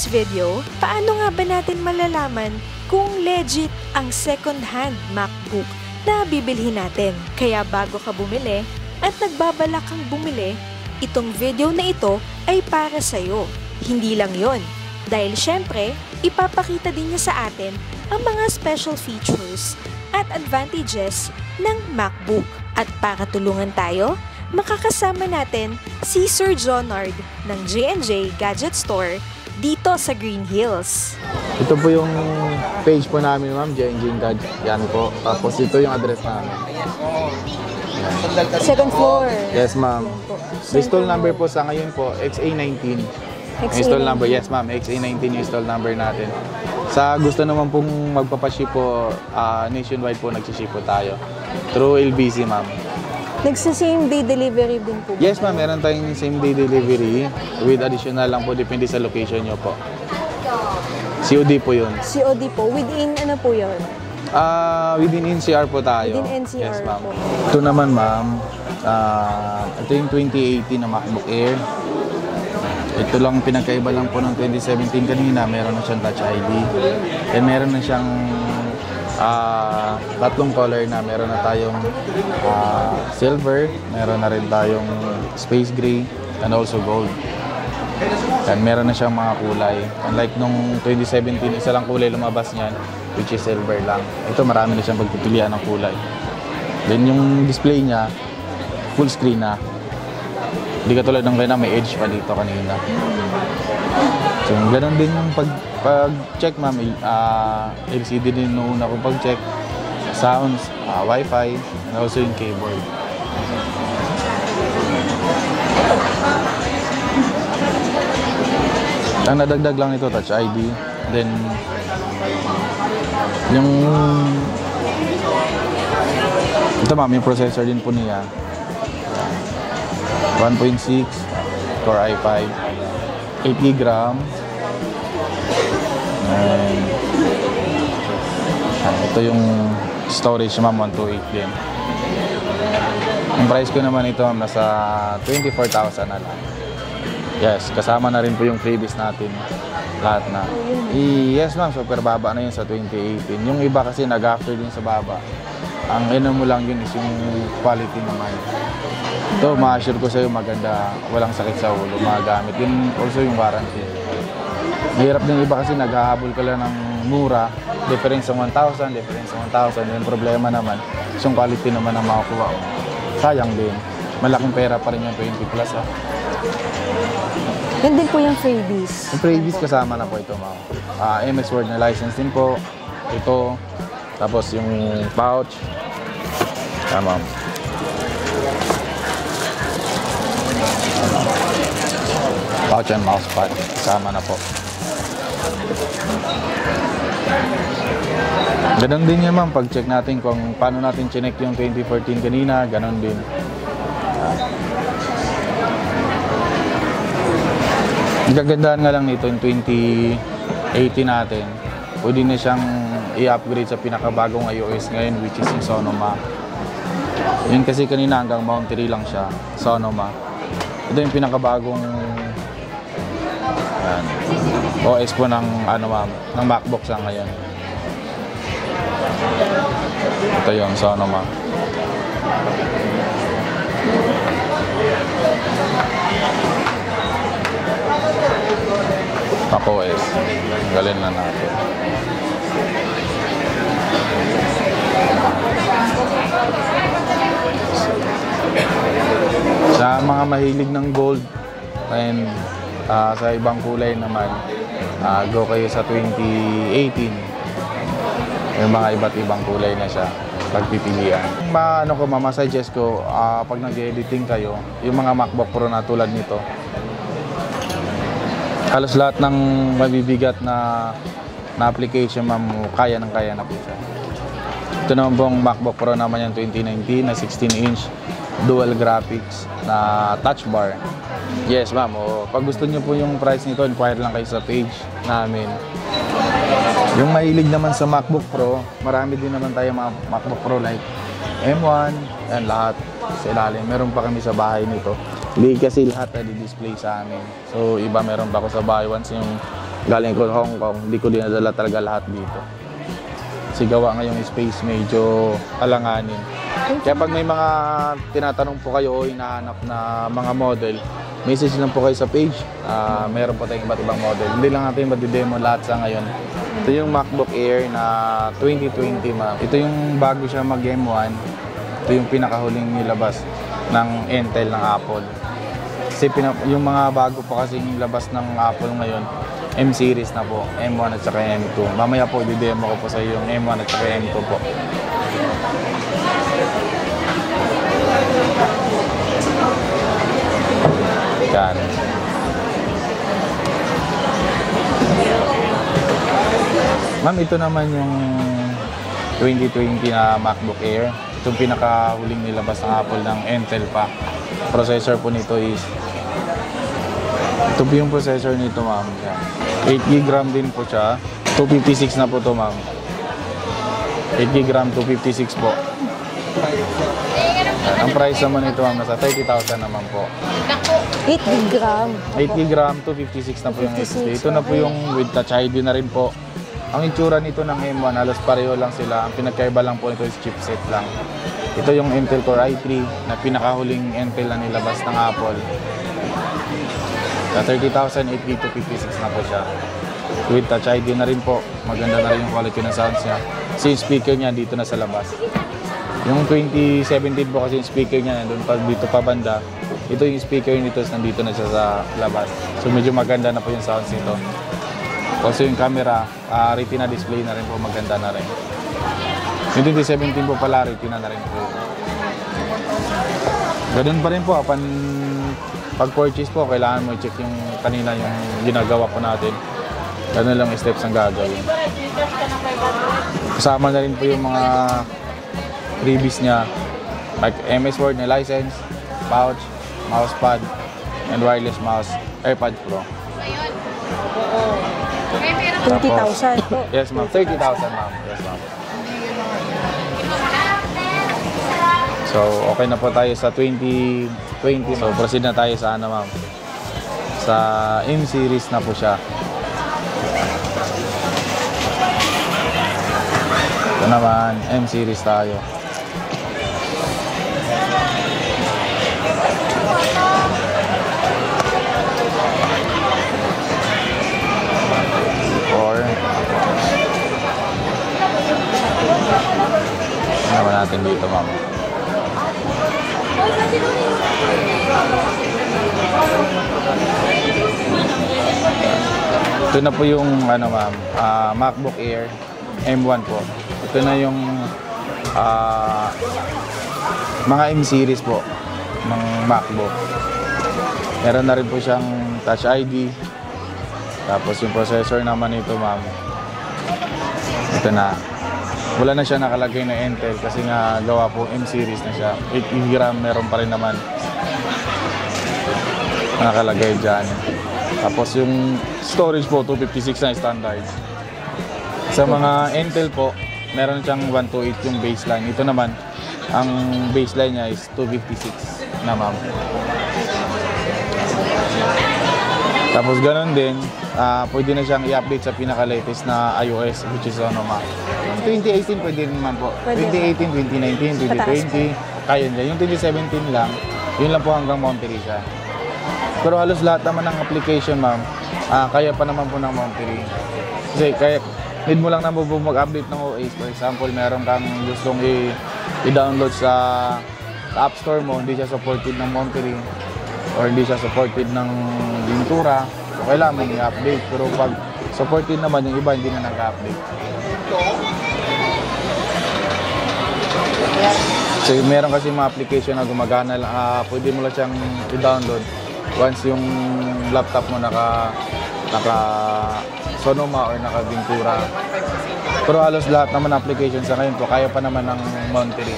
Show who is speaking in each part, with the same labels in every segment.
Speaker 1: video, paano nga ba natin malalaman kung legit ang second-hand MacBook na bibilhin natin? Kaya bago ka bumili at nagbabalak kang bumili, itong video na ito ay para sa'yo. Hindi lang yon, dahil syempre, ipapakita din niya sa atin ang mga special features at advantages ng MacBook. At para tulungan tayo, makakasama natin si Sir Jonard ng J&J Gadget Store dito sa Green Hills.
Speaker 2: Ito po yung page po namin, ma'am, J&J Gadget. Yan po. Tapos ito yung address namin. Yan.
Speaker 1: Second floor.
Speaker 2: Yes, ma'am. The install number po sa ngayon po, XA19. Install number, yes ma'am, XA19 yung install number natin. Sa gusto naman pong magpapaship po, nationwide po nagsiship po tayo. Through LBC, ma'am.
Speaker 1: Nagsa-same day delivery din po?
Speaker 2: Yes ma'am, meron tayong same day delivery with additional lang po, depende sa location nyo po. COD po yun.
Speaker 1: COD po, within ano po yun?
Speaker 2: Within NCR po tayo.
Speaker 1: Within NCR
Speaker 2: yes, ma'am.
Speaker 1: po.
Speaker 2: Ito naman ma'am, ito yung 2018 na MacBook Air. Ito lang, pinagkaiba lang po ng 2017 kanina, meron na siyang Touch ID. And meron na siyang tatlong color na. Meron na tayong silver, meron na rin tayong space gray, and also gold. And meron na siyang mga kulay. Unlike nung 2017, isa lang kulay lumabas niyan, which is silver lang. Ito, marami na siyang pagpipilian ng kulay. Then yung display niya, full screen na. Hindi katulad ng kanina, may edge pa dito kanina. So, ganun din yung pag-check, ma'am. LCD din noon akong pag-check. Sounds, Wi-Fi, and also yung keyboard. Ang nadagdag lang ito, Touch ID. Then, yung... Ito, ma'am, yung processor din po niya. 1.6 Core i5, 8GB RAM, and ito yung storage, ma'am, 128 din. Yung price ko naman ito, ma'am, nasa 24,000 na lang. Yes, kasama na rin po yung freebies natin, lahat na. Yes ma'am, super baba na yun sa 2018. Yung iba kasi nag-after din sa baba. Ang ino mo lang yun is yung quality naman. Ito, ma-assure ko sa'yo maganda, walang sakit sa ulo, magagamit. Yung also yung warranty. Mahirap din iba kasi naghahabol ka lang ng mura, difference ng 1,000, difference ng 1,000. Yung problema naman, yung quality naman ang makakuha. Sayang din. Malaking pera pa rin yung 20 plus ha.
Speaker 1: Yan din po yung freebies.
Speaker 2: Yung freebies kasama na po ito, ma'am. MS Word na license din po. Ito. Tapos yung pouch. Tama. Pouch and mousepad. Kasama na po. Ganon din yan, ma'am. Pag-check natin kung paano natin chinek yung 2014 kanina, ganon din. Ang kagandahan nga lang nito yung 2018 natin. Pwede na siyang i-upgrade sa pinakabagong iOS ngayon, which is yung Sonoma. Yun kasi kanina hanggang Mount 3 lang siya, Sonoma. Ito yung pinakabagong OS po ng, ng MacBook sa ngayon. Ito yung Sonoma. macOS. Galin na natin. Sa mga mahilig ng gold and sa ibang kulay naman, go kayo sa 2018. Yung mga iba't ibang kulay na siya pagpipilian. Masuggest ko pag nag-editing kayo, yung mga MacBook Pro na tulad nito, halos lahat ng mabibigat na application, ma'am, kaya na po siya. Ito naman pong MacBook Pro naman yung 2019 na 16-inch dual graphics na touch bar. Yes, ma'am. Pag gusto nyo po yung price nito, inquire lang kayo sa page namin. Yung mahilig naman sa MacBook Pro, marami din naman tayo mga MacBook Pro like M1 and lahat sa ilalim. Meron pa kami sa bahay nito. Hindi kasi lahat na di-display sa amin. So, iba meron pa ako sa bahay. Once yung Galing ko Hong Kong, hindi ko dinadala talaga lahat dito. Kasi gawa nga yung space medyo alanganin. Kaya pag may mga tinatanong po kayo o hinahanap na mga model, message lang po kayo sa page. Meron po tayong iba't ibang model. Hindi lang natin madidemo lahat sa ngayon. Ito yung MacBook Air na 2020 ma'am. Ito yung bago siya mag M1. Ito yung pinakahuling nilabas ng Intel ng Apple. Kasi yung mga bago pa kasing labas ng Apple ngayon, M series na po, M1 at saka M2. Mamaya po, di-demo ko po sa iyo yung M1 at saka M2 po. Yan. Ma'am, ito naman yung 2020 na MacBook Air. Itong pinakahuling nilabas ng Apple ng Intel pa. Processor po nito is ito po yung processor nito ma'am. 8GB RAM din po siya. 256 na po to ma'am. 8GB RAM, 256 po. Ang price naman nito ma'am, nasa 30,000 naman po.
Speaker 1: 8 gram.
Speaker 2: 8GB RAM, 256 na po yung SSD. Ito na po yung with Touch ID na rin po. Ang itsura nito ng M1, halos pareho lang sila. Ang pinagkaiba lang po nito is chipset lang. Ito yung Intel Core i3 na pinakahuling Intel na nilabas ng Apple. Sa 30,000, 8GB 256 na po siya. With Touch ID na rin po. Maganda na rin yung quality ng sounds niya. Kasi yung speaker niya dito na sa labas. Yung 2017 po kasi yung speaker niya doon pa dito pa banda. Ito yung speaker nito, nandito na siya sa labas. So medyo maganda na po yung sounds nito. Also yung camera, retina display na rin po, maganda na rin. Yung 2017 po pala, retina na rin po. Ganun pa rin po, pag-purchase po, kailangan mo i-check yung kanina yung ginagawa po natin. Ganun lang yung steps ang gagawin. Kasama na rin po yung mga freebies niya, like MS Word na license, pouch, mousepad, and wireless mouse, AirPods Pro.
Speaker 1: 20,000 po.
Speaker 2: Yes ma'am, 30,000 ma'am. Yes ma'am. So, okay na po tayo sa 2020. So, proceed na tayo sa ano ma'am. Sa M series na po siya. Ito naman, M series tayo. Ano naman natin dito ma'am. Ito na po yung ano ma'am, MacBook Air M1 po. Ito na yung mga M series po ng MacBook. Meron na rin po siyang Touch ID. Tapos yung processor naman ito ma'am, ito na. Wala na siya nakalagay na Intel kasi nga gawa po M series na siya. 8GB RAM meron pa rin naman nakalagay dyan. Tapos yung storage po 256 na standard. Sa mga Intel po, meron siyang 128 yung baseline. Ito naman, ang baseline niya is 256 na ma'am. Tapos ganun din, pwede na siyang i-update sa pinaka-latest na iOS, which is ano ma'am. 2018 pwede naman po. 2018, 2019, 2020, kaya nila. Yung 2017 lang, yun lang po hanggang Monterey siya. Pero halos lahat naman ng application ma'am, kaya pa naman po ng Monterey. Kasi kaya, need mo lang na mag-update ng OS. For example, meron kang gustong i-download sa App Store mo, hindi siya supported ng Monterey or hindi siya supported ng Ventura, so kailangan mo i-update. Pero pag supported naman, yung iba hindi na nag-update. So meron kasi mga application na gumagana, pwede mo lang siyang i-download once yung laptop mo naka Sonoma or naka Ventura. Pero halos lahat naman application sa ngayon po, kaya pa naman ng Monterey.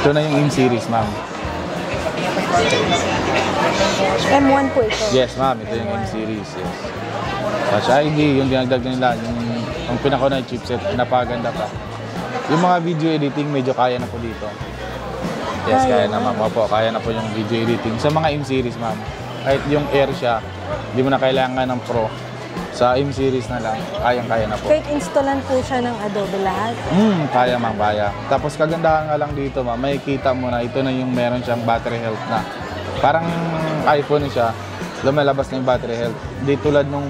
Speaker 2: Ito na yung M series ma'am.
Speaker 1: M1 po ito.
Speaker 2: Yes ma'am, ito yung M series. Yes. Touch ID, yung dinagdag nila, yung pinakauna yung chipset, napaganda pa. Yung mga video editing, medyo kaya na po dito. Yes, kaya na ma'am. Opo, kaya na po yung video editing. Sa mga M series ma'am, Kahit yung Air siya, hindi mo na kailangan ng Pro. Sa M series na lang, kayang-kaya na po.
Speaker 1: Kahit installan po siya ng Adobe lahat.
Speaker 2: Kaya ma'am, kaya. Tapos kagandahan nga lang dito ma'am, makikita mo na ito na yung meron siyang battery health na. Parang iPhone siya, lumalabas na yung battery health. Di tulad nung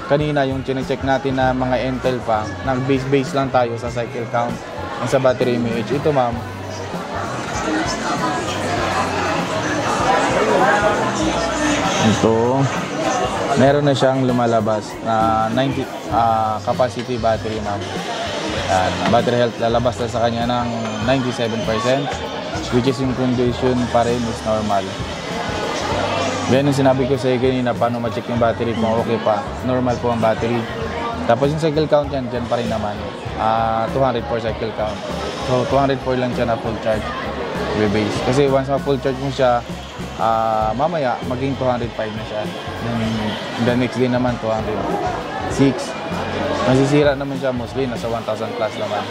Speaker 2: kanina yung chinecheck natin na mga Intel pa, nag-base lang tayo sa cycle count and sa battery image. Ito ma'am, ito, meron na siyang lumalabas na 90 capacity battery ma'am. Battery health lalabas na sa kanya ng 97%, which is yung condition pa rin is normal. Yan yung sinabi ko sa iyo kanina, paano ma-check yung battery kung okay pa. Normal po ang battery. Tapos yung cycle count yan, dyan pa rin naman. 204 cycle count. So 204 lang siya na full charge. Base. Kasi once ma-full charge mo siya, mamaya maging 205 na siya. Then the next day naman 206. Masisira naman siya mostly, nasa 1,000 plus naman.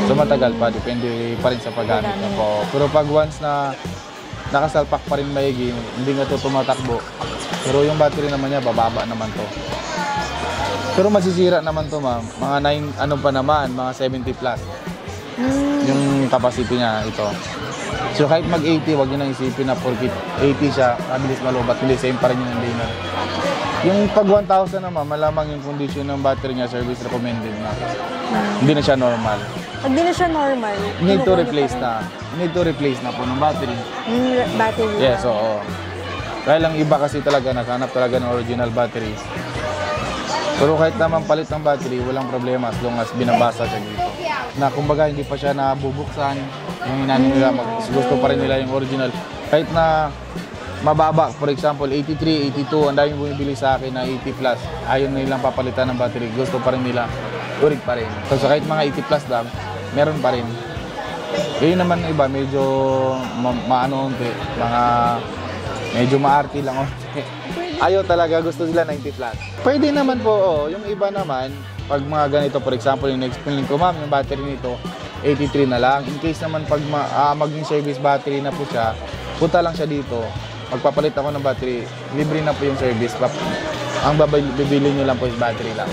Speaker 2: So matagal pa, depende pa rin sa paggamit na po. Pero pag once na nakasalpak pa rin maigi, hindi nga ito tumatakbo. Pero yung battery naman niya, bababa naman to. Pero masisira naman to ma'am. Mga 9, ano pa naman, mga 70 plus. Yung capacity niya, ito. So kahit mag-80, wag niyo nang isipin na porkit 80 siya, mabilis malubat, hindi same pa rin yung hindi na. Yung pag 1,000 naman, malamang yung condition ng battery niya, service recommended na. Hindi na siya normal.
Speaker 1: Pag di na siya normal,
Speaker 2: Need to replace na. Need to replace na po ng battery.
Speaker 1: Battery.
Speaker 2: Yes, oo. Kaya lang iba kasi talaga, naghanap talaga ng original battery. Pero kahit naman palit ng battery, walang problema as long as binabasa siya dito. Na kumbaga hindi pa siya nabubuksan, yung inanin nila, gusto pa rin nila yung original. Kahit na mababa, for example, 83, 82, ang daming bumibili sa akin na 80 plus, ayaw nilang papalitan ng battery, gusto pa rin nila, urig pa rin. So kahit mga 80 plus lang, meron pa rin. Yun naman iba, medyo maano unti, mga medyo maarti lang unti. Ayaw talaga, gusto sila 90 plus. Pwede naman po, yung iba naman, pag mga ganito, for example, yung explain ko, ma'am, yung battery nito, 83 na lang. In case naman pag maging service battery na po siya, punta lang siya dito. Magpapalit ako ng battery, libre na po yung service. Ang bibili nyo lang po is battery lang.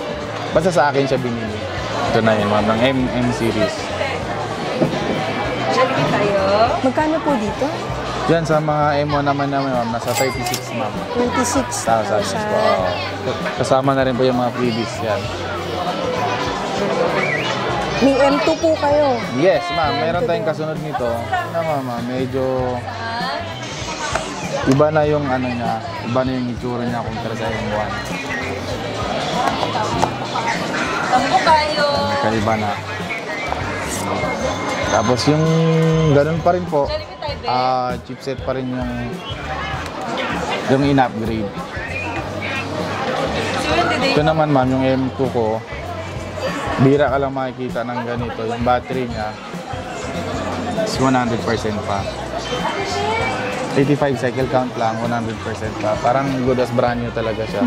Speaker 2: Basta sa akin siya binili. Ito na yun, ma'am, ng M series.
Speaker 1: Magkano po dito?
Speaker 2: Diyan sa mga M1 naman ma'am, nasa 36 ma'am.
Speaker 1: 26,000.
Speaker 2: Po. Kasama na rin po yung mga freebies yan.
Speaker 1: May M2 po kayo.
Speaker 2: Yes ma'am, meron tayong kasunod nito. Ma'am, medyo iba na yung ano niya, iba na yung itsura niya kumpara sa M1.
Speaker 1: Tampo kayo.
Speaker 2: Kaiba na. Tapos yung ganun pa rin po, chipset pa rin yung in-upgrade. Ito naman ma'am, yung M2 ko, bira ka lang makikita ng ganito. Yung battery niya is 100% pa. 85 cycle count lang, 100% pa. Parang good as brand new talaga siya.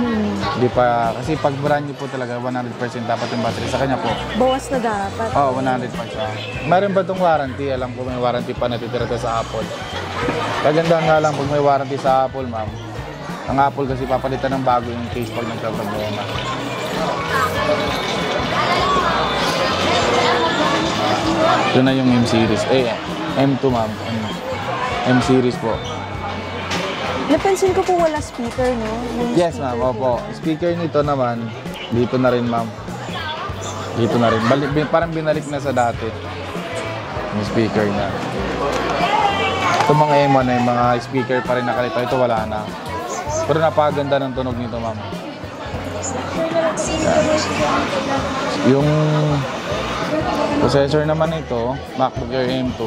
Speaker 2: Di pa, kasi pag brand new po talaga, 100% dapat yung battery. Sa kanya po,
Speaker 1: Bawas na dapat.
Speaker 2: 100 pa siya. Mayroon ba itong warranty? Alam ko may warranty pa natitira to sa Apple. Kagandahan nga lang pag may warranty sa Apple, ma'am. Ang Apple kasi papalitan ng bago yung case pag nagka-problema. Ito na yung M series. M2 ma'am. M series po.
Speaker 1: Napansin ko po wala speaker, no? Yung
Speaker 2: Yes
Speaker 1: speaker
Speaker 2: ma'am, opo. Speaker nito naman, dito na rin ma'am. Dito na rin. Parang binalik na sa dati. Yung speaker na. Ito mga M1 na yung mga speaker pa rin nakalito. Ito wala na. Pero napakaganda ng tunog nito ma'am. Yung processor naman ito, MacBook Air M2,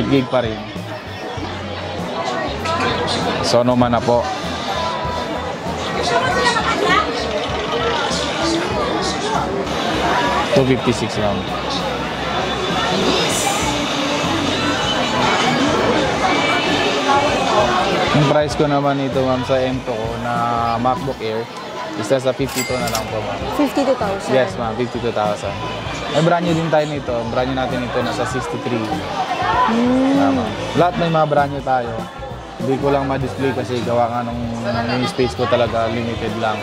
Speaker 2: 8GB pa rin. Sonoma na po. $256 lang. Yung price ko naman ito ma'am sa M2 ko na MacBook Air, isa sa 52 na lang po ma'am.
Speaker 1: 52,000.
Speaker 2: Yes ma'am, 52,000. May brand new din tayo nito. Brand new natin ito nasa 63. Tama. Lahat may mga brand new tayo. Hindi ko lang ma-display kasi gawa nga nung yung space ko talaga limited lang.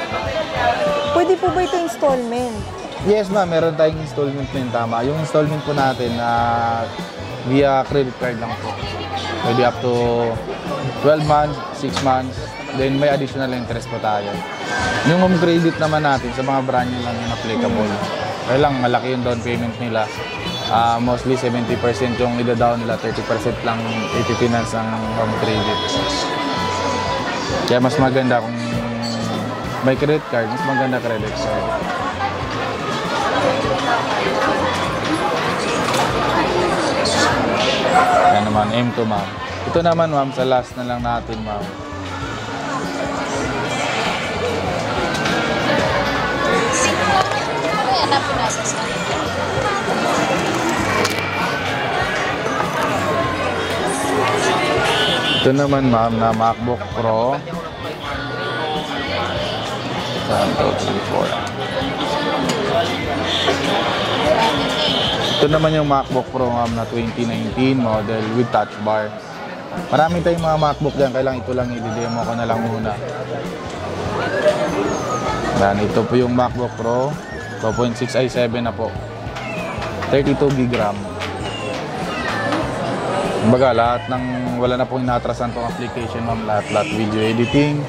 Speaker 1: Pwede po ba ito installment?
Speaker 2: Yes ma'am, meron tayong installment din, tama. Yung installment po natin via credit card lang po. Pwede up to 12 months, 6 months, then may additional interest po tayo. Yung home credit naman natin sa mga brand new lang yung applicable. Kaya lang, malaki yung down payment nila. Mostly 70% yung ida-down nila, 30% lang ipifinance ng home credit. Kaya mas maganda kung may credit card, mas maganda credit card. Yan naman, M2 ma'am. Ito naman ma'am, sa last na lang natin ma'am. Ito naman ma'am na MacBook Pro. 1, 2, 3, 4. Ito naman yung MacBook Pro ma'am na 2019 model with touch bar. Marami tayong mga MacBook dyan, kailangan ito lang i-demo ko na lang muna. Yan, ito po yung MacBook Pro 2.6 i7 na po, 32GB RAM. Kumbaga, lahat ng wala na pong inatrasan tong application ma'am, lahat video editing.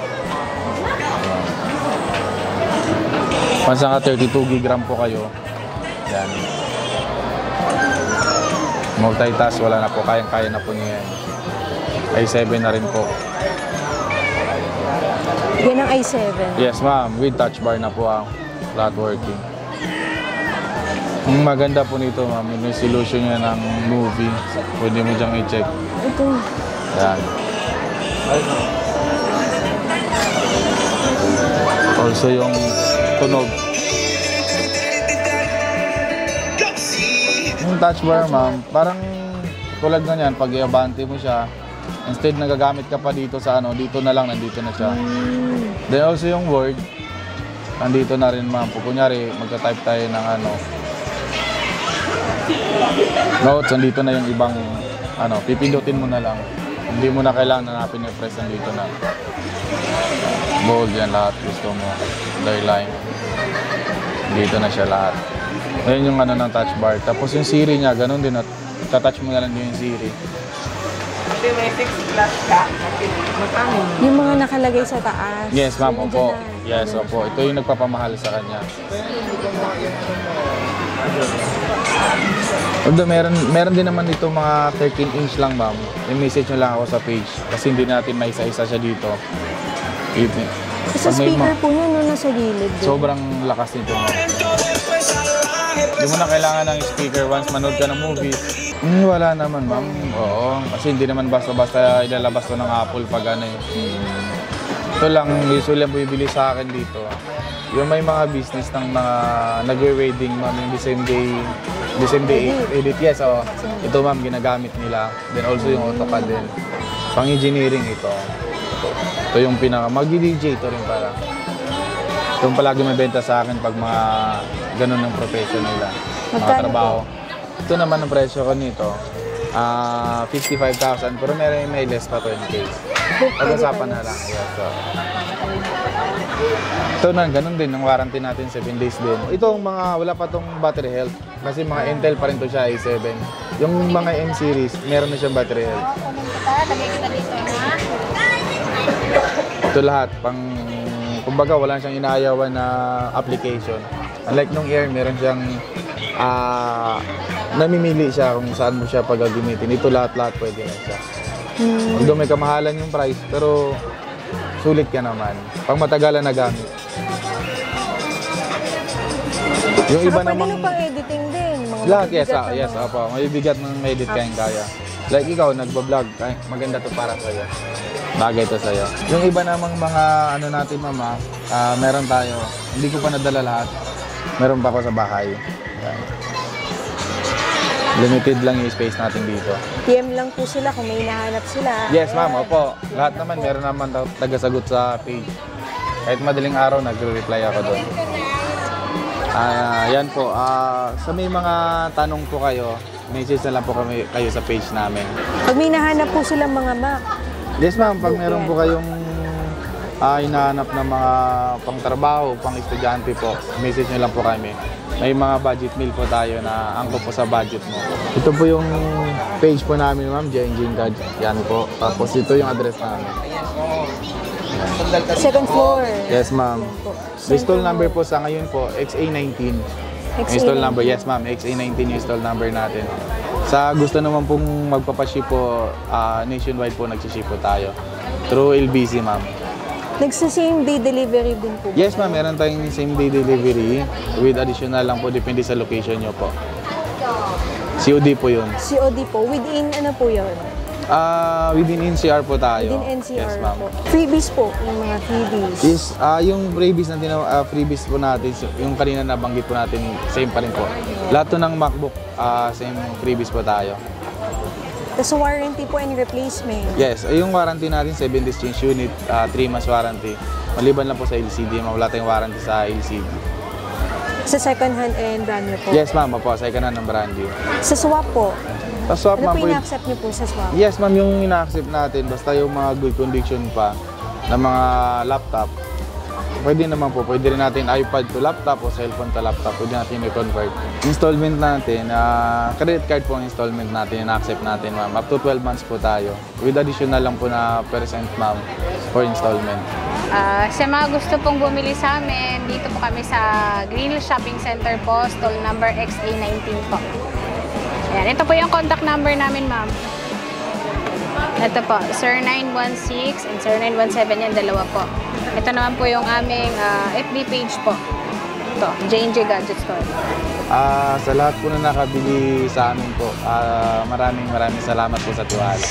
Speaker 2: Once nga 32GB RAM po kayo, yan. Multitask, wala na po, kayang-kaya na po niya yan. i7 na rin po.
Speaker 1: Yan ang i7?
Speaker 2: Yes ma'am, with touch bar na po ang lahat working. Ang maganda po nito ma'am, yung resolution niya ng movie. Pwede mo diyang i-check.
Speaker 1: Ito.
Speaker 2: Yan. Also yung tunog. Yung touch bar ma'am, parang tulad na yan, pag i-abante mo siya, instead nagagamit ka pa dito sa dito na lang, nandito na siya. Then also yung word, nandito na rin ma'am. Kunyari, magta-type tayo ng notes, nandito na yung ibang pipindutin mo na lang. Hindi mo na kailangan hanapin yung press, nandito na. Bold yan lahat, gusto mo. Underline. Dito na siya lahat. Ayun yung ng touch bar. Tapos yung Siri niya, ganun din. Tatouch mo na lang yung Siri.
Speaker 3: May 6 plus ka.
Speaker 1: Yung mga nakalagay sa taas.
Speaker 2: Yes ma'am,
Speaker 1: Yun
Speaker 2: opo.
Speaker 1: dyan na.
Speaker 2: Yes, opo. Ito yung nagpapamahal sa kanya. Although meron din naman dito mga 13-inch lang ma'am. I-message nyo lang ako sa page. Kasi hindi natin may isa-isa siya dito.
Speaker 1: Sa speaker po yun, nasa gilid.
Speaker 2: Sobrang lakas nito ma'am. Hindi mo na kailangan ng speaker once manood ka ng movie. Wala naman ma'am. Oo. Kasi hindi naman basta-basta ilalabas to ng Apple pag Ito lang, usually ang bibili sa akin dito. Yung may mga business ng mga nagwe-wedding ma'am, yung the same day edit. Yes, ito ma'am, ginagamit nila. Then also yung AutoCAD din. Pang-engineering ito. Ito yung mag-DJ ito rin para. Itong palagi may benta sa akin pag mga ganun ng profession nila. Mga trabaho. Ito naman ang presyo ko nito. 55,000 pero may less pa 20K. Pag-usapan na lang. Yes, so. Ito na, ganun din. Ang warranty natin 7 days din. Ito wala pa tong battery health. Kasi mga Intel pa rin to siya, i7. Yung mga M series, meron na siyang battery health. Ito lahat, kumbaga wala siyang inaayawan na application. Unlike nung Air, meron siyang namimili siya kung saan mo siya pagagamitin. Ito lahat pwede na siya. Although may kamahalan yung price, pero sulit ka naman. Pang matagalan na gamit. Yung iba namang
Speaker 1: pang editing din.
Speaker 2: lahat, yes, opo. May bigat ng edit kaya. Like ikaw, nagbablog, maganda to para sa'yo. Bagay to sa'yo. Yung iba namang mga natin mama, meron tayo. Hindi ko pa nadala lahat. Meron pa ako sa bahay. Yan. Limited lang yung space natin dito.
Speaker 1: PM lang po sila kung may hinahanap sila.
Speaker 2: Yes ma'am, opo. Lahat naman, meron naman tagasagot sa page. Kahit madaling araw, nagre-reply ako doon. Yan po. Sa may mga tanong po kayo, message na lang po kayo sa page namin.
Speaker 1: Pag may nahanap po silang mga Mac,
Speaker 2: Yes ma'am, pag
Speaker 1: MacBook,
Speaker 2: meron
Speaker 1: yan.
Speaker 2: po kayong hinahanap ng mga pang-trabaho, pang-estudyante po, message nyo lang po kami. May mga budget meal po tayo na angkop po sa budget mo. Ito po yung page po namin ma'am, Jane Gadget. Yan po. Tapos ito yung address namin.
Speaker 3: Ayan po. Sandal ka
Speaker 1: Second floor.
Speaker 2: Yes ma'am. The stall number po sa ngayon po, XA19. Yung stall number, yes ma'am, XA19 yung stall number natin. Sa gusto naman pong magpapaship po, nationwide po nagsiship po tayo. Through LBC ma'am.
Speaker 1: Nagsa-same day delivery din po.
Speaker 2: Yes ma'am, meron tayong same day delivery with additional lang po, depende sa location nyo po. COD po yun.
Speaker 1: COD po. Within ano po yun?
Speaker 2: Within NCR po tayo.
Speaker 1: Within NCR
Speaker 2: Yes ma'am.
Speaker 1: po. Freebies po. Yung mga freebies.
Speaker 2: Yes, yung freebies na freebies po natin, yung kanina nabanggit po natin, same pa rin po. Lahat to ng MacBook, same freebies po tayo.
Speaker 1: Tapos warranty po and replacement.
Speaker 2: Yes, yung warranty natin, 7 days change unit, 3 months warranty. Maliban lang po sa LCD, wala tayong warranty sa LCD.
Speaker 1: Sa second hand and brand new po.
Speaker 2: Yes ma'am, po, second hand ng brand new.
Speaker 1: Sa swap po.
Speaker 2: Sa swap
Speaker 1: Ano
Speaker 2: ma'am
Speaker 1: po
Speaker 2: po,
Speaker 1: ina-accept niyo po sa swap?
Speaker 2: yes ma'am, yung ina-accept natin, basta yung mga good condition pa na mga laptop, pwede naman po, pwede rin natin iPad to laptop o cellphone to laptop, pwede natin i-convert. Installment natin, credit card po ang installment natin, ina-accept natin ma'am. Up to 12 months po tayo. With additional lang po na percent ma'am for installment.
Speaker 4: Sa mga gusto pong bumili sa amin, dito po kami sa Greenhill Shopping Center po, stall number XA19 po. Ayan, ito po yung contact number namin, ma'am. Ito po, Sir 916 and Sir 917 yan, dalawa po. Ito naman po yung aming FB page po. Ito, J&J Gadget Store.
Speaker 2: Sa lahat po na nakabili sa amin po, maraming salamat po sa tiwala.